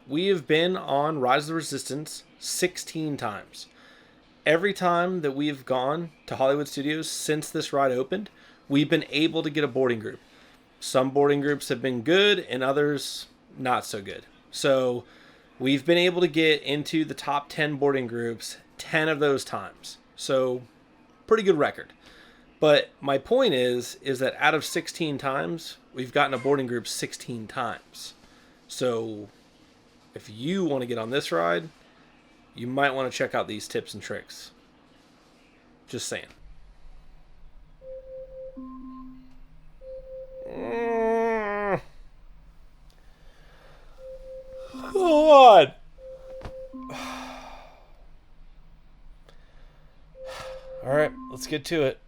we have been on Rise of the Resistance 16 times. Every time that we've gone to Hollywood Studios since this ride opened, we've been able to get a boarding group. Some boarding groups have been good and others not so good. So we've been able to get into the top 10 boarding groups 10 of those times. So pretty good record. But my point is that out of 16 times, we've gotten a boarding group 16 times. So if you want to get on this ride, you might want to check out these tips and tricks. Just saying. God. All right, let's get to it.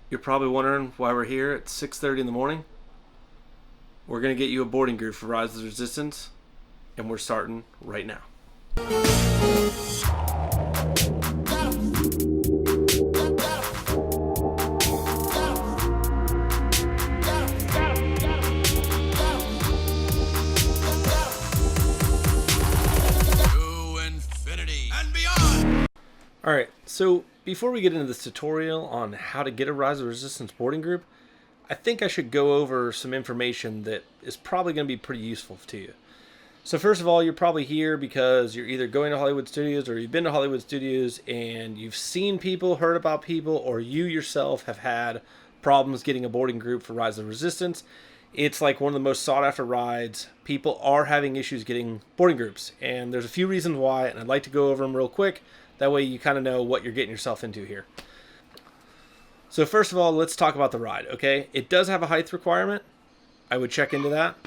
You're probably wondering why we're here at 6:30 in the morning. We're going to get you a boarding group for Rise of the Resistance, and we're starting right now. Alright, so before we get into this tutorial on how to get a Rise of the Resistance boarding group, I think I should go over some information that is probably going to be pretty useful to you. So first of all, you're probably here because you're either going to Hollywood Studios or you've been to Hollywood Studios and you've seen people, heard about people, or you yourself have had problems getting a boarding group for Rise of the Resistance. It's like one of the most sought after rides. People are having issues getting boarding groups, and there's a few reasons why, and I'd like to go over them real quick. That way you kind of know what you're getting yourself into here. So first of all, let's talk about the ride, okay? It does have a height requirement. I would check into that.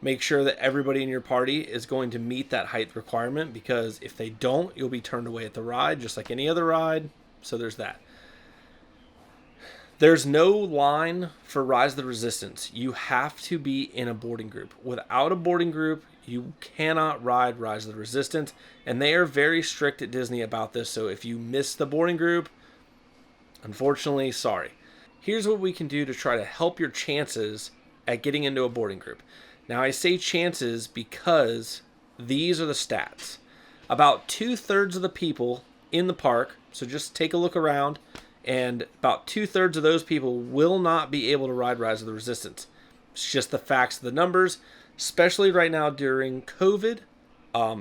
Make sure that everybody in your party is going to meet that height requirement, because if they don't, you'll be turned away at the ride, just like any other ride. So there's that. There's no line for Rise of the Resistance. You have to be in a boarding group. Without a boarding group, you cannot ride Rise of the Resistance, and they are very strict at Disney about this, so if you miss the boarding group, unfortunately, sorry. Here's what we can do to try to help your chances at getting into a boarding group. Now, I say chances because these are the stats. About 2/3 of the people in the park, so just take a look around, and about 2/3 of those people will not be able to ride Rise of the Resistance. It's just the facts of the numbers. Especially right now during COVID,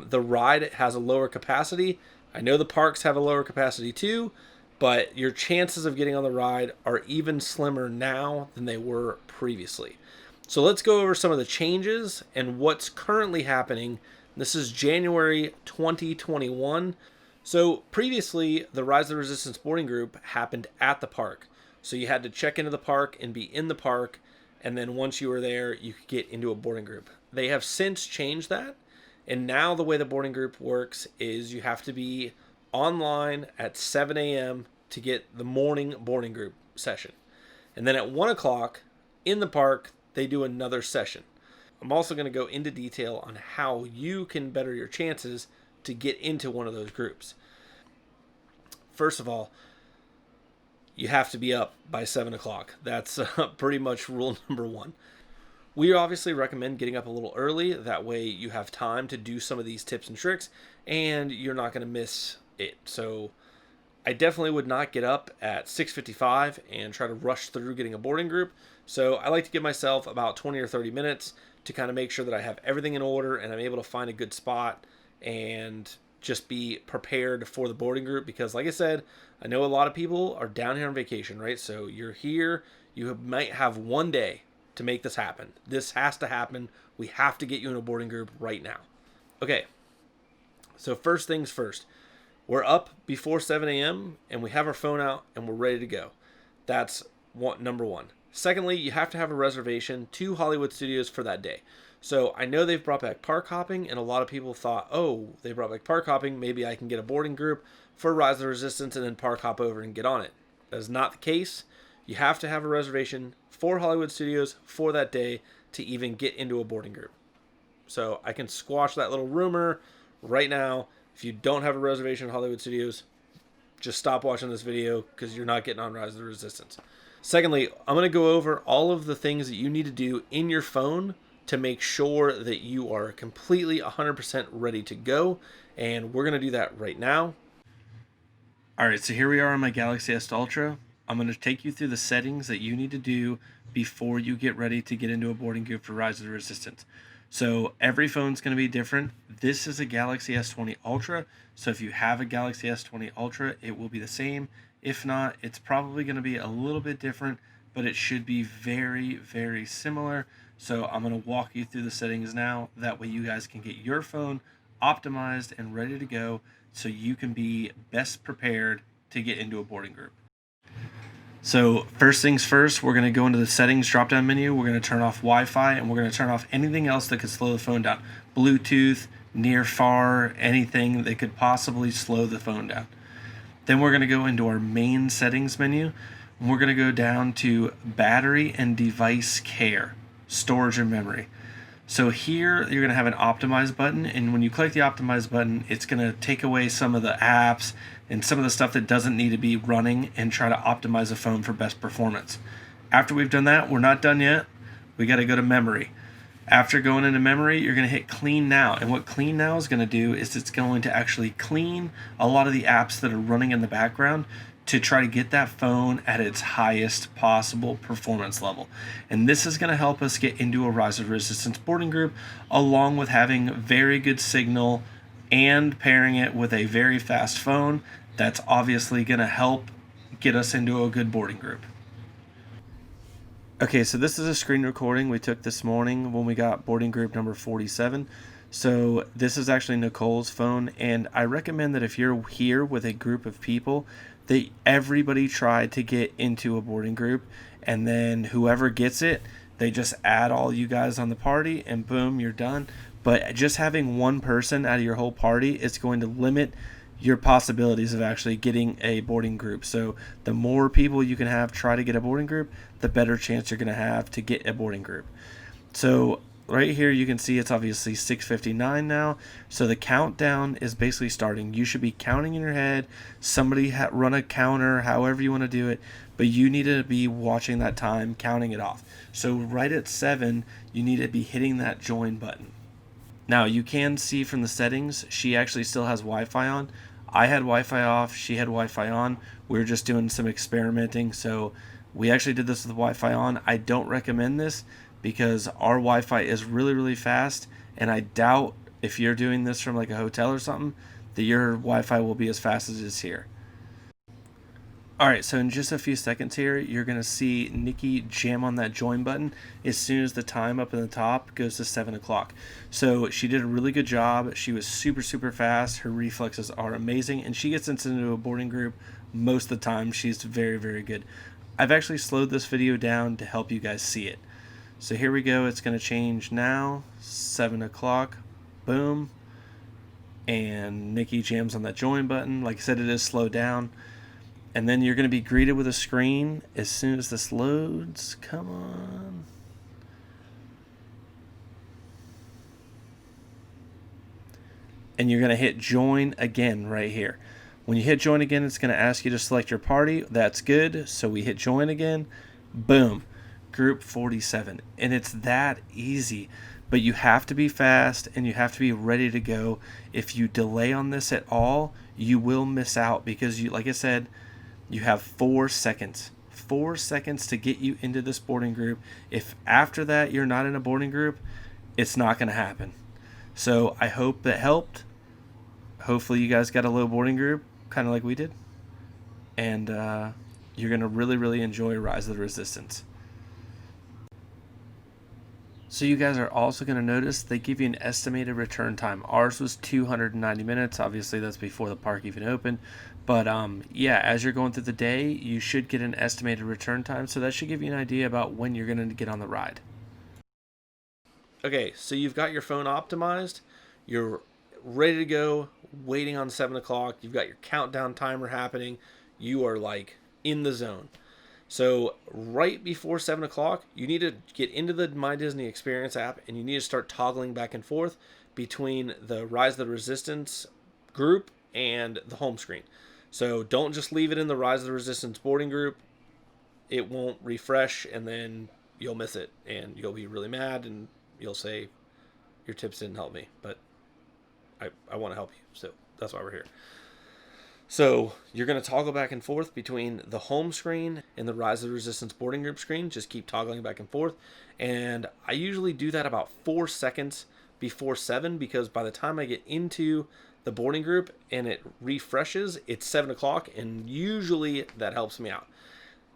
the ride has a lower capacity. I know the parks have a lower capacity too, but your chances of getting on the ride are even slimmer now than they were previously. So let's go over some of the changes and what's currently happening. This is January 2021. So previously, the Rise of the Resistance boarding group happened at the park. So you had to check into the park and be in the park, and then once you were there, you could get into a boarding group. They have since changed that, and now the way the boarding group works is you have to be online at 7 a.m. to get the morning boarding group session. And then at 1 o'clock in the park, they do another session. I'm also going to go into detail on how you can better your chances to get into one of those groups. First of all, you have to be up by 7 o'clock. That's pretty much rule number one. We obviously recommend getting up a little early. That way you have time to do some of these tips and tricks, and you're not going to miss it. So I definitely would not get up at 6:55 and try to rush through getting a boarding group. So I like to give myself about 20 or 30 minutes to kind of make sure that I have everything in order and I'm able to find a good spot and just be prepared for the boarding group, because like I said, I know a lot of people are down here on vacation, right? So you're here, might have one day to make this happen. This has to happen. We have to get you in a boarding group right now. Okay, so first things first. We're up before 7 a.m. and we have our phone out and we're ready to go. That's number one. Secondly, you have to have a reservation to Hollywood Studios for that day. So I know they've brought back park hopping, and a lot of people thought, oh, they brought back park hopping, maybe I can get a boarding group for Rise of the Resistance and then park hop over and get on it. That is not the case. You have to have a reservation for Hollywood Studios for that day to even get into a boarding group. So I can squash that little rumor right now. If you don't have a reservation at Hollywood Studios, just stop watching this video because you're not getting on Rise of the Resistance. Secondly, I'm going to go over all of the things that you need to do in your phone to make sure that you are completely 100% ready to go. And we're going to do that right now. All right, so here we are on my Galaxy S Ultra. I'm going to take you through the settings that you need to do before you get ready to get into a boarding group for Rise of the Resistance. So every phone's going to be different. This is a Galaxy S20 Ultra, so if you have a Galaxy S20 Ultra, it will be the same. If not, it's probably going to be a little bit different, but it should be very, very similar. So I'm going to walk you through the settings now. That way you guys can get your phone optimized and ready to go so you can be best prepared to get into a boarding group. So first things first, we're going to go into the settings drop-down menu. We're going to turn off Wi-Fi, and we're going to turn off anything else that could slow the phone down. Bluetooth, near, far, anything that could possibly slow the phone down. Then we're going to go into our main settings menu, and we're going to go down to battery and device care, storage and memory. So here you're going to have an optimize button, and when you click the optimize button, it's going to take away some of the apps and some of the stuff that doesn't need to be running and try to optimize the phone for best performance. After we've done that, we're not done yet. We got to go to memory. After going into memory, you're going to hit clean now. And what clean now is going to do is it's going to actually clean a lot of the apps that are running in the background to try to get that phone at its highest possible performance level. And this is going to help us get into a Rise of Resistance boarding group, along with having very good signal and pairing it with a very fast phone. That's obviously going to help get us into a good boarding group. Okay, so this is a screen recording we took this morning when we got boarding group number 47. So this is actually Nicole's phone, and I recommend that if you're here with a group of people, that everybody try to get into a boarding group, and then whoever gets it, they just add all you guys on the party, and boom, you're done. But just having one person out of your whole party is going to limit your possibilities of actually getting a boarding group. So the more people you can have try to get a boarding group, the better chance you're going to have to get a boarding group. So right here you can see it's obviously 6:59 now, so the countdown is basically starting. You should be counting in your head. Somebody run a counter, however you want to do it, but you need to be watching that time, counting it off. So right at 7, you need to be hitting that join button. Now you can see from the settings, she actually still has Wi-Fi on. I had Wi-Fi off, she had Wi-Fi on. We were just doing some experimenting, so we actually did this with Wi-Fi on. I don't recommend this because our Wi-Fi is really, really fast, and I doubt if you're doing this from like a hotel or something, that your Wi-Fi will be as fast as it is here. Alright, so in just a few seconds here, you're going to see Nikki jam on that join button as soon as the time up in the top goes to 7 o'clock. So she did a really good job. She was super, super fast. Her reflexes are amazing, and she gets into a boarding group most of the time. She's very, very good. I've actually slowed this video down to help you guys see it. So here we go. It's going to change now. 7 o'clock. Boom. And Nikki jams on that join button. Like I said, it is slowed down. And then you're going to be greeted with a screen as soon as this loads. Come on. And you're going to hit join again right here. When you hit join again, it's going to ask you to select your party. That's good. So we hit join again. Boom. Group 47. And it's that easy. But you have to be fast and you have to be ready to go. If you delay on this at all, you will miss out because, you, like I said, you have 4 seconds. 4 seconds to get you into this boarding group. If after that you're not in a boarding group, it's not going to happen. So I hope that helped. Hopefully you guys got a low boarding group, kind of like we did. And you're going to really, really enjoy Rise of the Resistance. So you guys are also going to notice they give you an estimated return time. Ours was 290 minutes. Obviously, that's before the park even opened. But yeah, as you're going through the day, you should get an estimated return time. So that should give you an idea about when you're going to get on the ride. Okay, so you've got your phone optimized. You're ready to go, waiting on 7 o'clock. You've got your countdown timer happening. You are like in the zone. So right before 7 o'clock, you need to get into the My Disney Experience app, and you need to start toggling back and forth between the Rise of the Resistance group and the home screen. So don't just leave it in the Rise of the Resistance boarding group. it won't refresh, and then you'll miss it, and you'll be really mad, and you'll say your tips didn't help me, but I want to help you, so that's why we're here. So you're going to toggle back and forth between the home screen and the Rise of the Resistance boarding group screen. Just keep toggling back and forth. And I usually do that about 4 seconds before 7, because by the time I get into the boarding group and it refreshes, it's 7 o'clock, and usually that helps me out.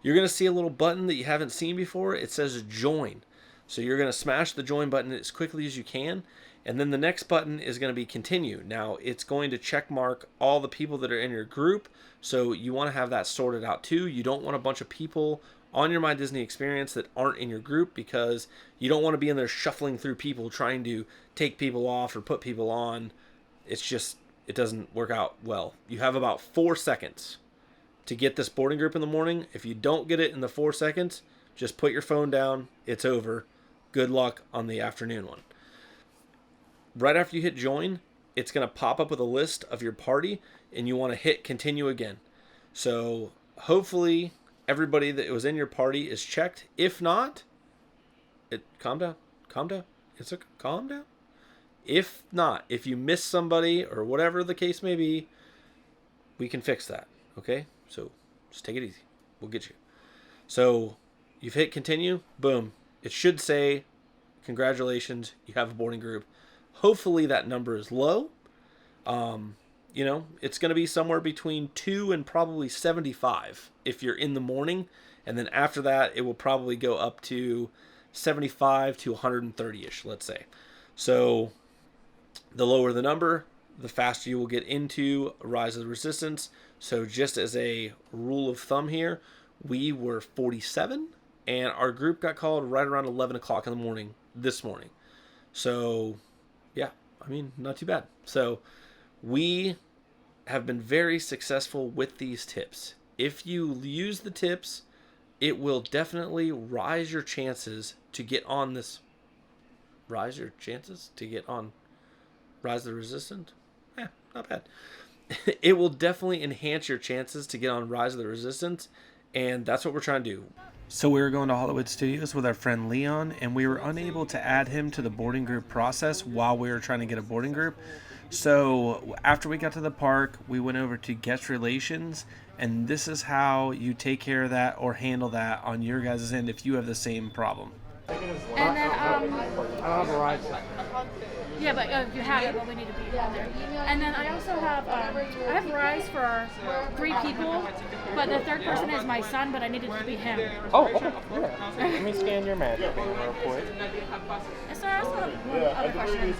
You're going to see a little button that you haven't seen before. It says join. So you're going to smash the join button as quickly as you can. And then the next button is going to be continue. Now it's going to check mark all the people that are in your group. So you want to have that sorted out too. You don't want a bunch of people on your My Disney experience that aren't in your group, because you don't want to be in there shuffling through people trying to take people off or put people on. It's just, it doesn't work out well. You have about 4 seconds to get this boarding group in the morning. If you don't get it in the 4 seconds, just put your phone down. It's over. Good luck on the afternoon one. Right after you hit join, it's going to pop up with a list of your party, and you want to hit continue again. So hopefully everybody that was in your party is checked. If not, calm down. Calm down. If not, if you miss somebody or whatever the case may be, we can fix that. Okay? So just take it easy. We'll get you. So you've hit continue. Boom. It should say, congratulations, you have a boarding group. Hopefully that number is low. It's going to be somewhere between 2 and probably 75 if you're in the morning. And then after that, it will probably go up to 75 to 130-ish, let's say. So the lower the number, the faster you will get into Rise of the Resistance. So just as a rule of thumb here, we were 47, and our group got called right around 11 o'clock in the morning this morning. So yeah, I mean, not too bad. So we have been very successful with these tips. If you use the tips, it will definitely rise your chances to get on this. Rise your chances to get on Rise of the Resistance? Not bad. It will definitely enhance your chances to get on Rise of the Resistance, and that's what we're trying to do. So we were going to Hollywood Studios with our friend Leon, and we were unable to add him to the boarding group process while we were trying to get a boarding group. So after we got to the park, we went over to guest relations, and this is how you take care of that or handle that on your guys' end if you have the same problem. And then, I don't have a ride. yeah, but you have it, but we need to be on there. And then I also have, I have rides for 3 people, but the third person is my son, but I needed to be him. Oh, okay. Yeah. Let me scan your magic real quick. So I also have one other question.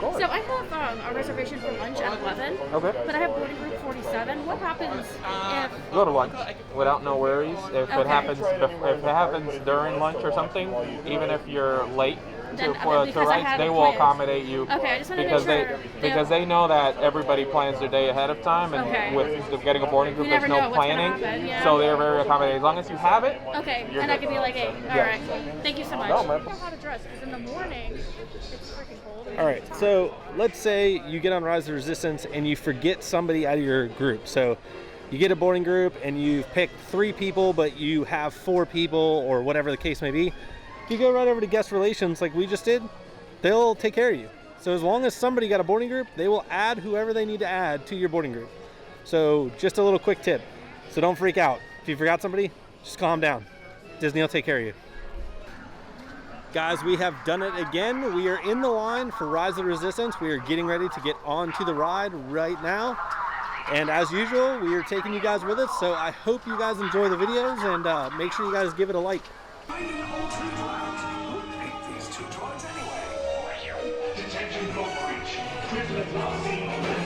So I have a reservation for lunch at 11, Okay. but I have boarding group 47. What happens if... Go to lunch without no worries. If Okay. it happens during lunch or something, even if you're late to because I rides, have they it will planned. accommodate you. Okay, I just want to because make sure. because they know that everybody plans their day ahead of time, and Okay. with getting a boarding group, You there's never know no what's gonna planning, happen, yeah. so they're very accommodating. As long as you have it. Okay, You're and I good. can be like, hey, all Yeah. right. Thank you so much. No, I man. don't know how to dress because in the morning it's freaking cold. All right, so let's say you get on Rise of the Resistance and you forget somebody out of your group. So you get a boarding group and you've picked 3 people, but you have 4 people or whatever the case may be. You go right over to guest relations like we just did. They'll take care of you. So as long as somebody got a boarding group, they will add whoever they need to add to your boarding group. So just a little quick tip. So don't freak out. If you forgot somebody, just calm down. Disney will take care of you. Guys, we have done it again. We are in the line for Rise of the Resistance. We are getting ready to get onto the ride right now. And as usual, we are taking you guys with us. So I hope you guys enjoy the videos, and make sure you guys give it a like. Detention code breach. Prisoner not seen.